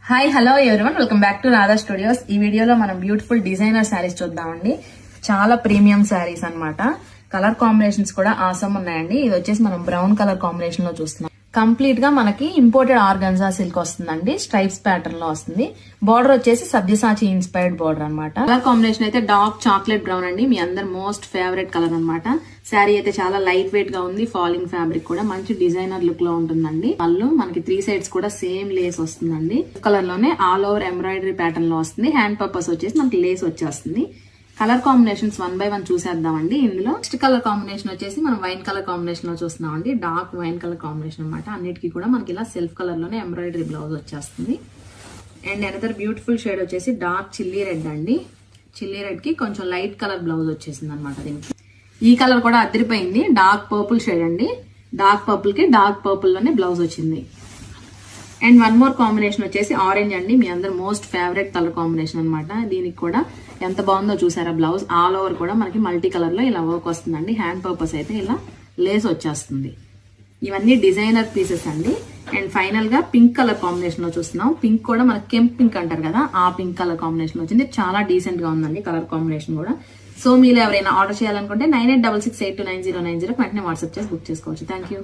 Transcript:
Hi hello everyone, welcome back to Radha studios. ఈ వీడియోలో మనం బ్యూటిఫుల్ డిజైనర్ శారీస్ చూద్దామండి. చాలా ప్రీమియం శారీస్ అన్నమాట. కలర్ కాంబినేషన్స్ కూడా ఆసమ్ ఉన్నాయండి. ఇది వచ్చేసి మనం బ్రౌన్ కలర్ కాంబినేషన్ లో చూస్తున్నాం. కంప్లీట్ గా మనకి ఇంపోర్టెడ్ ఆర్గన్జా సిల్క్ వస్తుందండి. స్ట్రైప్స్ ప్యాటర్న్ లో వస్తుంది. బార్డర్ వచ్చేసి సబ్జసాచి ఇన్స్పైర్డ్ బార్డర్ అన్నమాట. కలర్ కాంబినేషన్ అయితే డార్క్ చాక్లెట్ బ్రౌన్ అండి. మీ అందరు మోస్ట్ ఫేవరెట్ కలర్ అన్నమాట. శారీ అయితే చాలా లైట్ వెయిట్ గా ఉంది. ఫాలింగ్ ఫ్యాబ్రిక్ కూడా మంచి డిజైనర్ లుక్ లో ఉంటుందండి. పళ్ళు మనకి 3 సైడ్స్ కూడా సేమ్ లేస్ వస్తుందండి. కలర్ లోనే ఆల్ ఓవర్ ఎంబ్రాయిడరీ ప్యాటర్న్ లో వస్తుంది. హ్యాండ్ పర్పస్ వచ్చేసి మనకి లేస్ వచ్చేస్తుంది. కలర్ కాంబినేషన్స్ 1 by 1 చూసేద్దామండి. ఇందులో నెక్స్ట్ కలర్ కాంబినేషన్ వచ్చేసి మనం వైన్ కలర్ కాంబినేషన్ లో చూస్తున్నామండి. డార్క్ వైన్ కలర్ కాంబినేషన్ అనమాట. అన్నిటికీ కూడా మనకి ఇలా సెల్ఫ్ కలర్ లోనే ఎంబ్రాయిడరీ బ్లౌజ్ వచ్చేస్తుంది. అండ్ అనదర్ బ్యూటిఫుల్ షేడ్ వచ్చేసి డార్క్ చిల్లీ రెడ్ అండి. చిల్లీ రెడ్ కి కొంచెం లైట్ కలర్ బ్లౌజ్ వచ్చేసింది అనమాట. దీనికి ఈ కలర్ కూడా అదిరిపోయింది. డార్క్ పర్పుల్ షేడ్ అండి. డార్క్ పర్పుల్ కి డార్క్ పర్పుల్ లోనే బ్లౌజ్ వచ్చింది. అండ్ వన్ మోర్ కాంబినేషన్ వచ్చేసి ఆరెంజ్ అండి. మీ అందరు మోస్ట్ ఫేవరెట్ కలర్ కాంబినేషన్ అనమాట. దీనికి కూడా ఎంత బాగుందో చూసారా బ్లౌజ్. ఆల్ ఓవర్ కూడా మనకి మల్టీ కలర్ లో ఇలా వర్క్ వస్తుందండి. హ్యాండ్ పర్పస్ అయితే ఇలా లేస్ వచ్చేస్తుంది. ఇవన్నీ డిజైనర్ పీసెస్ అండి. అండ్ ఫైనల్ గా పింక్ కలర్ కాంబినేషన్ లో చూస్తున్నాం. పింక్ కూడా మనకి కెంప్ పింక్ అంటారు కదా, ఆ పింక్ కలర్ కాంబినేషన్ వచ్చింది. చాలా డీసెంట్ గా ఉందండి కలర్ కాంబినేషన్ కూడా. సో మీరు ఎవరైనా ఆర్డర్ చేయాలనుకుంటే 9866829090 వెంటనే వాట్సాప్ చేసి బుక్ చేసుకోవచ్చు. Thank you.